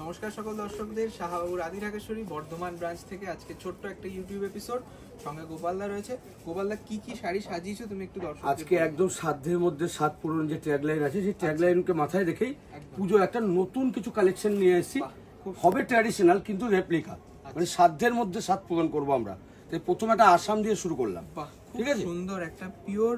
নমস্কার সকল দর্শকদের, শাহবাবুর আদি ঢাকেশ্বরী বর্ধমান ব্রাঞ্চ থেকে আজকে ছোট্ট একটা ইউটিউব এপিসোড। সঙ্গে গোপালদা রয়েছে। গোপালদা কি কি শাড়ি সাজিয়েছো তুমি একটু দর্শক? আজকে একদম সাধ্যের মধ্যে সাত পূরণ যে ট্যাগলাইন আছে সেই ট্যাগলাইনকে মাথায় রেখেই পুজোর একটা নতুন কিছু কালেকশন নিয়ে এসেছি। হবে ট্র্যাডিশনাল কিন্তু রেপ্লিকা, মানে সাধ্যের মধ্যে সাত পূরণ করবো আমরা। তাই প্রথমে একটা আসাম দিয়ে শুরু করলাম। ঠিক আছে, সুন্দর একটা পিওর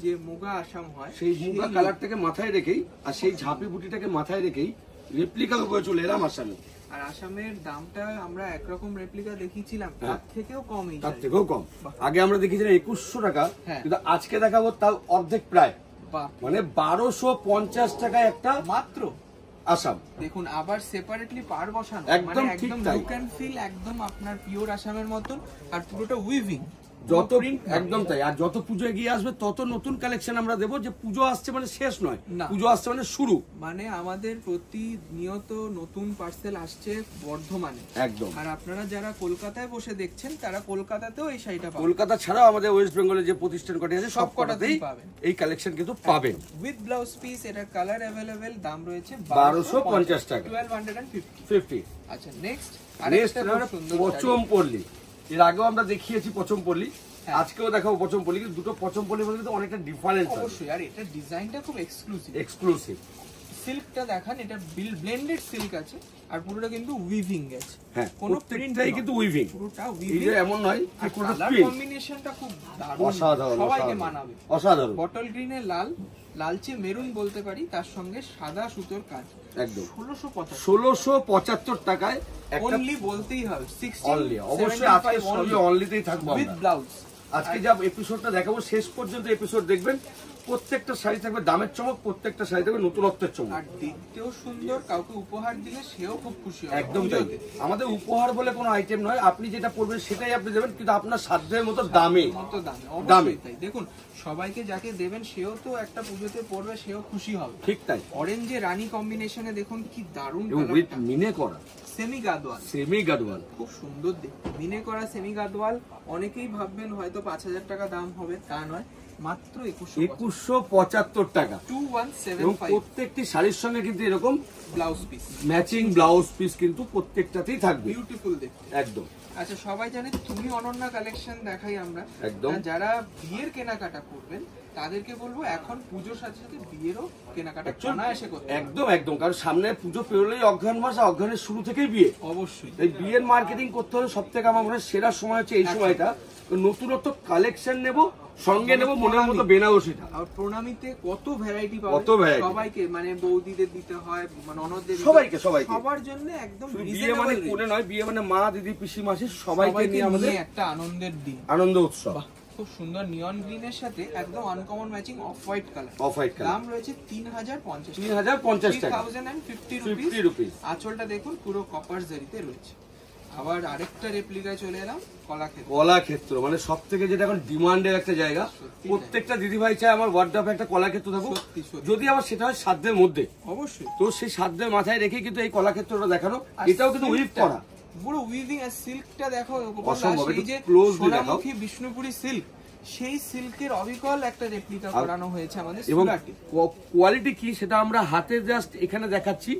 যে মুগা আসাম হয় সেই মুগা কালারটাকে মাথায় রেখেই আর সেই ঝাঁপি বুটিটাকে মাথায় রেখেই রেপ্লিকা করে চলে এলাম আসামে। আর আসামের দামটা আমরা একরকম রেপ্লিকা দেখিয়েছিলাম, তার থেকেও কম। তার থেকেও কম। আগে আমরা দেখিয়েছিলাম 2100 টাকা, কিন্তু আজকে দেখাবো তার অর্ধেক প্রায়, মানে 1250 টাকায় একটা মাত্র আসাম। দেখুন আবার সেপারেটলি পার বসানো, একদম একদম লুক এন্ড ফিল একদম আপনার পিওর আসামের মতন। আর পুরোটা উইভিং, যত একদম তাই। আর যত পুজো এগিয়ে আসবে তত নতুন কালেকশন আমরা দেবো। যে পুজো আসছে মানে শেষ নয়, পুজো আসছে মানে শুরু। মানে আমাদের প্রতিনিয়ত নতুন পার্সেল আসছে বর্ধমানে একদম। আর আপনারা যারা কলকাতায় বসে দেখছেন তারা কলকাতাতেও এই শাড়িটা পাবেন। কলকাতা ছাড়াও আমাদের ওয়েস্ট বেঙ্গলে যে প্রতিষ্ঠান কটি আছে সব কটাতেই পাবেন এই কালেকশন, কিন্তু পাবেন উইথ ব্লাউজ পিস। এটার কালার अवेलेबल, দাম রয়েছে 1250 টাকা, 1250। আচ্ছা নেক্সট পচমপল্লী। এর আগেও আমরা দেখিয়েছি পচমপল্লী, আজকেও দেখাবো পচমপল্লী। কিন্তু দুটো পচমপল্লীর মধ্যে অনেকটা ডিফারেন্স অবশ্যই। আর এটা ডিজাইনটা খুব এক্সক্লুসিভ। সিল্কটা দেখান, এটা ব্লেন্ডেড সিল্ক আছে আর পুরোটা কিন্তু উইভিং আছে। হ্যাঁ, কোনো প্রিন্টটাই কিন্তু উইভিং, পুরোটা উইভিং, এমন নয় যে কোনো কালার কম্বিনেশনটা খুব দারুণ, অসাধারণ, সবাইকে মানাবে। অসাধারণ। বটল গ্রিনে লাল, লালচে মেরুন বলতে পারি, তার সঙ্গে সাদা সুতোর কাজ। একদম 1675 টাকায় অনলি বলতেই হবে। 16 অনলি, অবশ্যই আজকে সবই অনলিতেই থাকবো উইথ ব্লাউজ। আজকে যা এপিসোডটা দেখাবো শেষ পর্যন্ত এপিসোড দেখবেন। প্রত্যেকটা শাড়ি থাকবে দামের চমক, প্রত্যেকটা শাড়ি থাকবে নতুনত্বের চমক। আর দেখতেও সুন্দর, কাউকে উপহার দিলে সেও খুব খুশি হবে। একদম তাই। আমাদের উপহার বলে কোনো আইটেম নয়, আপনি যেটা পড়বেন সেটাই আপনি দেবেন, কিন্তু আপনার সাধ্যের মতো দামে। তাই দেখুন, সবাইকে যাকে দেবেন সেও তো একটা পুজোতে পড়বে, সেও খুশি হবে। ঠিক তাই। অরেঞ্জে রানী কম্বিনেশনে দেখুন কি দারুণ, উইথ মিনে করা সেমি গাদওয়াল, খুব সুন্দর দেখতে। মিনে করা সেমি গাদওয়াল। অনেকেই ভাববেন হয়তো 5000 টাকা দাম হবে, তা নয়, মাত্র 2175 টাকা, 2175। প্রত্যেকটি শাড়ির সঙ্গে কিন্তু এরকম blouse piece, matching blouse piece কিন্তু প্রত্যেকটাতেই থাকবে। বিউটিফুল দেখতে একদম। আচ্ছা, সবাই জানে তুমি অনন্যা কালেকশন দেখাই আমরা একদম। যারা বিয়ের কেনাকাটা করবেন তাদেরকে বলবো এখন পুজোর সাথে সাথে বিয়েরও কেনাকাটা অনায়াসে করতে। একদম একদম, কারণ সামনে পুজো পেরোলেই অঘ্রাণ মাস, আর অঘ্রাণের শুরু থেকেই বিয়ে। অবশ্যই এই বিয়ের মার্কেটিং করতে হলে সব থেকে আমার মনে হয় সেরা সময় হচ্ছে এই সময়টা। নতুনত্ব কালেকশন নেব, সঙ্গে নেব মনের মতো বেনারসিটা। আর প্রণামীতে কত ভ্যারাইটি পাবে, সবাইকে মানে বৌদিদের দিতে হয়, ননদদের, সবাইকে সবার জন্য একদম। বিয়ে মানে কোনে নয়, বিয়ে মানে মা, দিদি, পিসি, মাসি সবাইকে নিয়ে আমাদের একটা আনন্দের দিন, আনন্দ উৎসব। খুব সুন্দর নিয়ন গ্রিনের সাথে একদম uncommon matching off white colour. দাম রয়েছে 3050 টাকা, 3050 রুপিস। আঁচলটা দেখুন পুরো কপার জারিতে রয়েছে। আবার আরেকটা রেপ্লিকায় চলে এলাম, কলাক্ষেত্র। মানে সব থেকে যেটা এখন ডিমান্ডের একটা জায়গা, প্রত্যেকটা দিদি ভাই চায় আমার ওয়ার্ডরোবে একটা কলাক্ষেত্র থাকুক, যদি আবার সেটা হয় সাধ্যের মধ্যে। অবশ্যই, তো সেই সাধ্যের মাথায় রেখে কিন্তু এই কলাক্ষেত্রটা দেখানো। এটাও কিন্তু উইভ করা, পুরো উইভিং। আর সিল্কটা দেখো, সোনামুখী বিষ্ণুপুরি সিল্ক, সেই সিল্কের অবিকল একটা রেপ্লিকা করানো হয়েছে আমাদের। এবং কোয়ালিটি কি সেটা আমরা হাতে জাস্ট এখানে দেখাচ্ছি,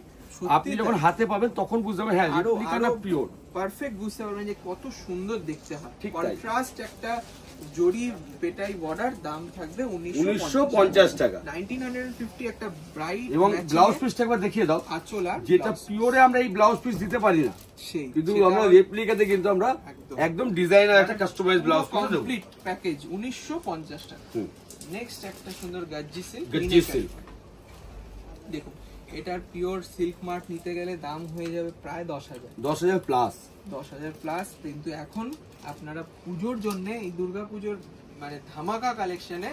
আপনি যখন হাতে পাবেন তখন বুঝতে পারবেন হ্যাঁ রেপ্লিকা না পিওর। পারফেক্ট বুঝতে পারবেন যে কত সুন্দর দেখতে হয়। কন্ট্রাস্ট একটা জরি পেটাই বর্ডার। দাম থাকবে 1950 টাকা, 1950। একটা ব্রাইট এবং ব্লাউজ পিসটা একবার দেখিয়ে দাও। আঁচল, যেটা পিওরে আমরা এই ব্লাউজ পিস দিতে পারি না, কিন্তু আমরা রেপ্লিকাতে কিন্তু আমরা একদম ডিজাইনার একটা কাস্টমাইজ ব্লাউজ পিস দেব। কমপ্লিট প্যাকেজ 1950 টাকা। নেক্সট একটা সুন্দর গাজ্জি সিল্ক। দেখুন এটার পিওর সিল্ক মার্ক নিতে গেলে দাম হয়ে যাবে প্রায় 10,000 প্লাস। কিন্তু এখন আপনারা পুজোর জন্য এই দুর্গা পুজোর মানে ধামাকা কালেকশনে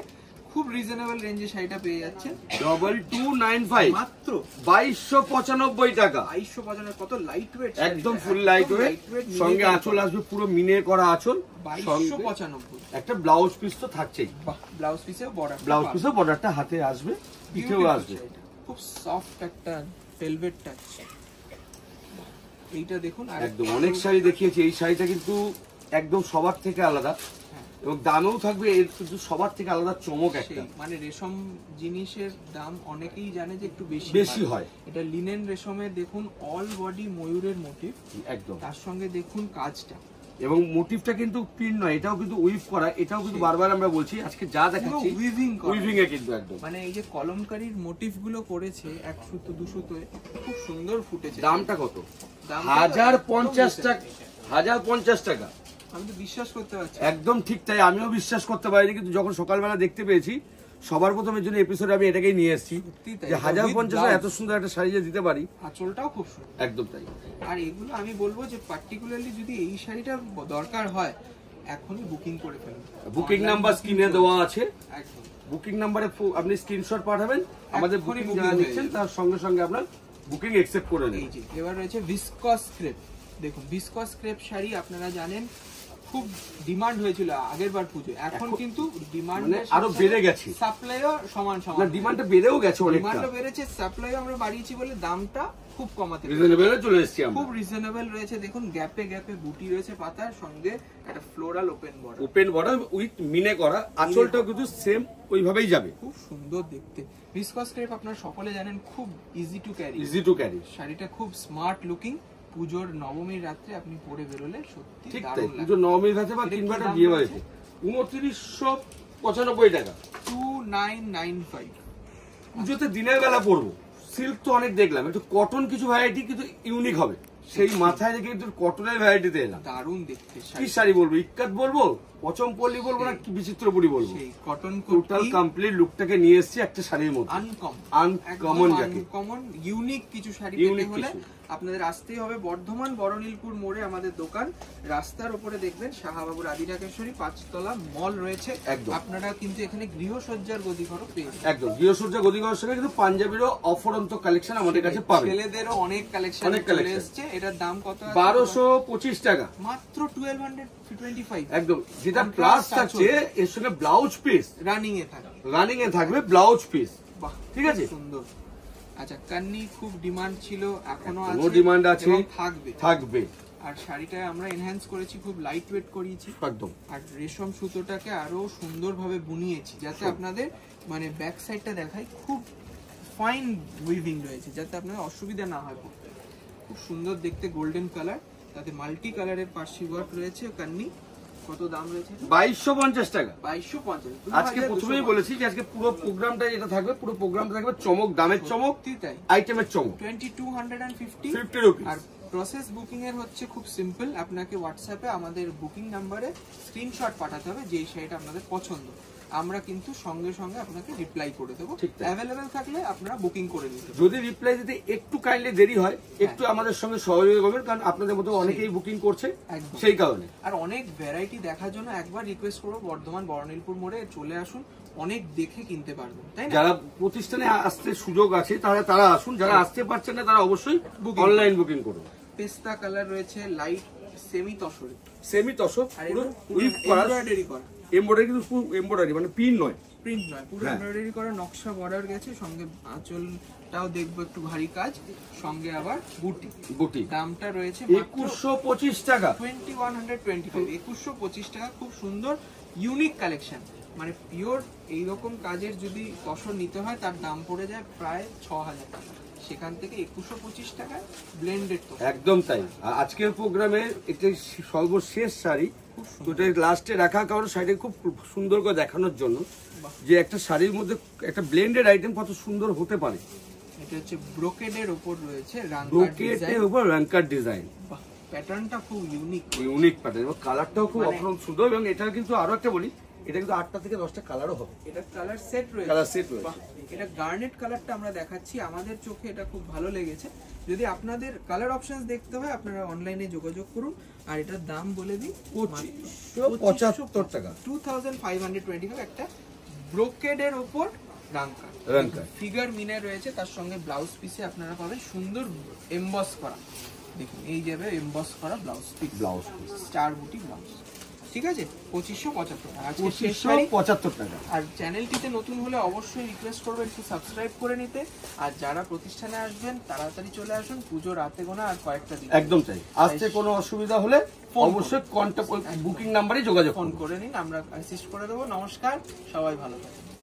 খুব রিজনেবল রেঞ্জে শাড়িটা পেয়ে যাচ্ছেন। 2295, মাত্র 2295 টাকা। 2295, কত লাইট ওয়েট, একদম ফুল লাইট ওয়েট। সঙ্গে আঁচল আসবে পুরো মিনে করা আঁচল, 2295। একটা ব্লাউজ পিস তো থাকছেই। ব্লাউজ পিসেও বর্ডারটা হাতে আসবে, পিঠেও আসবে। খুব সফট একটা ভেলভেট টাচ। এইটা দেখুন, একদম অনেক শাড়ি দেখিয়েছি, এই শাড়িটা কিন্তু একদম সবার থেকে আলাদা। এবং দামেও থাকবে এর কিন্তু সবার থেকে আলাদা চমক একটা, মানে রেশম জিনিসের দাম অনেকেই জানে যে একটু বেশি হয়। এটা লিনেন রেশমে দেখুন অল বডি ময়ূরের মোটিভ, একদম তার সঙ্গে দেখুন কাজটা, এবং মোটিভটা কিন্তু প্রিন্ট নয়, এটাও কিন্তু উইভ করা, এটাও কিন্তু বারবার আমরা বলছি আজকে যা দেখাচ্ছি উইভিং এ কিন্তু একদম, মানে এই যে কলমকারীর মোটিভ গুলো করেছে 1 সুতো 2 সুতোয় খুব সুন্দর ফুটেছে। দামটা কত? 1050 টাকা, 1050 টাকা। আমি তো বিশ্বাস করতে পারছি, একদম ঠিক তাই, আমিও বিশ্বাস করতে পারিনি, কিন্তু যখন সকালবেলা দেখতে পেয়েছি সবার প্রথমের জন্য এপিসোডে আমি এটাকেই নিয়ে এসেছি যে 1050 এত সুন্দর একটা শাড়ি যে দিতে পারি। আঁচলটাও খুব সুন্দর, একদম তাই। আর এগুলো আমি বলবো যে পার্টিকুলারলি যদি এই শাড়িটা দরকার হয় এখনই বুকিং করে ফেলুন। বুকিং নাম্বার স্ক্রিনে দেওয়া আছে, একদম বুকিং নাম্বারে আপনি স্ক্রিনশট পাঠাবেন, আমাদের বুকিং যারা নিচ্ছেন তার সঙ্গে সঙ্গে আপনার বুকিং অ্যাকসেপ্ট করে নেবেন। এই যে এবার রয়েছে ভিসকস ক্রেপ। দেখুন ভিসকস ক্রেপ শাড়ি আপনারা জানেন খুব ডিমান্ড হয়েছিল আগেরবার পুজো, এখন কিন্তু ডিমান্ড আরো বেড়ে গেছে, সাপ্লাইও সমান সমান, ডিমান্ডটা বেড়েও গেছে, অনেকটা ডিমান্ডও বেড়েছে, সাপ্লাইও আমরা বাড়িয়েছি বলে দামটা খুব কমাতে রিজনেবল চলে এসেছি আমরা, খুব রিজনেবল রয়েছে। দেখুন গ্যাপে গ্যাপে বুটি রয়েছে পাতার সঙ্গে একটা ফ্লোরাল ওপেন বর্ডার উইথ মিনে করা, আঁচলটাও কিন্তু সেম ওইভাবেই যাবে, খুব সুন্দর দেখতে। ভিসকস ক্রেপ আপনারা সকলে জানেন খুব ইজি টু ক্যারি, শাড়িটা খুব স্মার্ট লুকিং, পুজোর নবমীর রাত্রে আপনি পরে বেরোলে সত্যি ঠিক তাই, পুজোর নবমীর রাতে বা কিংবা বিয়ে বাড়িতে 2995 টাকা, 2995। পুজোতে দিনের বেলা পরবো, সিল্ক তো অনেক দেখলাম, একটু কটন কিছু ভ্যারাইটি কিন্তু ইউনিক হবে, সেই মাথায় রেখে কিন্তু কটনের ভ্যারাইটিতে এলাম। দারুণ দেখতে কি শাড়ি বলবো, ইক্কাত বলবো, পচমপল্লি বলবো না কি বিচিত্রপুরি বলবো, কটন টোটাল কমপ্লিট লুকটাকে নিয়ে এসেছি একটা শাড়ির মধ্যে, আনকমন ইউনিক কিছু শাড়ি পেতে হলে আপনাদের আসতেই হবে বর্ধমান বড়নীলপুর মোড়ে আমাদের দোকান, রাস্তার উপরে দেখবেন শাহবাবুর আদি ঢাকেশ্বরী 5 তলা মল রয়েছে। আপনারা কিন্তু এখানে গৃহসজ্জার গদিঘরও পেয়ে যাবেন, একদম গৃহসজ্জার গদিঘরের সঙ্গে কিন্তু পাঞ্জাবিরও অফুরন্ত কালেকশন আমাদের কাছে পাবেন, ছেলেদেরও অনেক কালেকশন চলে এসেছে। এটার দাম কত? 1225 টাকা মাত্র, 1225 একদম, যেটা প্লাস থাকছে এর সঙ্গে ব্লাউজ পিস রানিং এ থাকবে ব্লাউজ পিস, ঠিক আছে সুন্দর। আচ্ছা কান্নি খুব ডিমান্ড ছিল, এখনো আছে, ডিমান্ড আছে, থাকবে। আর শাড়িটা আমরা এনহ্যান্স করেছি, খুব লাইট ওয়েট করিয়েছি একদম, আর রেশম সুতোটাকে আরো সুন্দরভাবে বুনিয়েছি যাতে আপনাদের মানে ব্যাক সাইডটা দেখায় খুব ফাইন উইভিং রয়েছে, যাতে আপনাদের অসুবিধা না হয় পড়তে। খুব সুন্দর দেখতে গোল্ডেন কালার, তাতে মাল্টি কালারের পার্সি ওয়ার্ক রয়েছে। কান্নি কত দাম রয়েছে? 2250 টাকা। 2250। আজকে প্রথমেই বলেছি যে আজকে পুরো প্রোগ্রামটা যেটা থাকবে, পুরো প্রোগ্রামটা থাকবে চমক, দামের চমক, তাই আইটেমের চমক। 2250 রুপিস। আর প্রসেস বুকিং এর হচ্ছে খুব সিম্পল, আপনাকে হোয়াটসঅ্যাপে আমাদের বুকিং নাম্বারে স্ক্রিনশট পাঠাতে হবে যেই শাড়িটা আপনাদের পছন্দ, আমরা কিন্তু সঙ্গে সঙ্গে আপনাকে রিপ্লাই করে দেবো। অ্যাভেলেবেল থাকলে আপনারা বুকিং করে নিতে। যদি রিপ্লাই দিতে একটু কাইন্ডলি দেরি হয়, একটু আমাদের সঙ্গে সহযোগিতা করবেন, কারণ আপনাদের মতো অনেকেই বুকিং করছে সেই কারণে। আর অনেক ভ্যারাইটি দেখার জন্য একবার রিকোয়েস্ট করবো বর্ধমান বড়নীলপুর মোড়ে চলে আসুন, অনেক দেখে কিনতে পারবেন, তাই না? যারা প্রতিষ্ঠানে আসতে সুযোগ আছে তারা আসুন, যারা আসতে পারছেন না তারা অবশ্যই অনলাইন বুকিং করুন। পেস্তা কালার রয়েছে, লাইট সেমি তসরে, পুরো উইভ করা, এমব্রয়ডারি, কিন্তু পুরো এমব্রয়ডারি, মানে প্রিন্ট নয়, পুরো এমব্রয়ডারি করা, নকশা বর্ডার গেছে, সঙ্গে আঁচলটাও দেখবো একটু ভারী কাজ, সঙ্গে আবার বুটি। দামটা রয়েছে 2125 টাকা, 2125, 2125 টাকা। খুব সুন্দর ইউনিক কালেকশন, মানে পিওর এইরকম কাজের যদি তসর নিতে হয় তার দাম পড়ে যায় প্রায় 6000 টাকা, সেখান থেকে 2125 টাকায় ব্লেন্ডেড তো একদম তাই। আজকের প্রোগ্রামে এটা সর্বশেষ শাড়ি, ওটা লাস্টে রাখা কারণ শাড়িটা খুব সুন্দর করে দেখানোর জন্য যে একটা শাড়ির মধ্যে একটা ব্লেন্ডেড আইটেম কত সুন্দর হতে পারে। এটা হচ্ছে ব্রোকেডের উপর রয়েছে, ব্রোকেডের উপর রাঙ্কার ডিজাইন, প্যাটার্নটা খুব ইউনিক প্যাটার্ন এবং কালারটাও খুব অপরূপ সুন্দর। এবং এটা কিন্তু আরো একটা বলি, এটা কিন্তু 8টা থেকে 10টা কালারও হবে, এটা কালার সেট রয়েছে। এটা গার্নেট কালারটা আমরা দেখাচ্ছি, আমাদের চোখে এটা খুব ভালো লেগেছে। যদি আপনাদের কালার অপশনস দেখতে হয় আপনারা অনলাইনে যোগাযোগ করুন। আর এটার দাম বলে দিই 2575 টাকা, 2525 একটা ব্রোকেডের উপর রাঙ্কার ফিগার মিনে রয়েছে, তার সঙ্গে ব্লাউজ পিসে আপনারা পাবেন সুন্দর এমবস করা, দেখুন এই যাবে এমবস করা ব্লাউজ পিস, স্টার বুটি ব্লাউজ, ঠিক আছে? 2575 টাকা। আর চ্যানেলটিতে নতুন হলে অবশ্যই রিকোয়েস্ট করবেন একটু সাবস্ক্রাইব করে নিতে। আর যারা প্রতিষ্ঠানে আসবেন তাড়াতাড়ি চলে আসুন, পুজো রাতে গোনা আর কয়েকটা দিন। একদম চাই, আসতে কোনো অসুবিধা হলে অবশ্যই কন্ট্যাক্ট বুকিং নাম্বারে যোগাযোগ ফোন করে নিন, আমরা অ্যাসিস্ট করে দেবো। নমস্কার, সবাই ভালো থাকুন।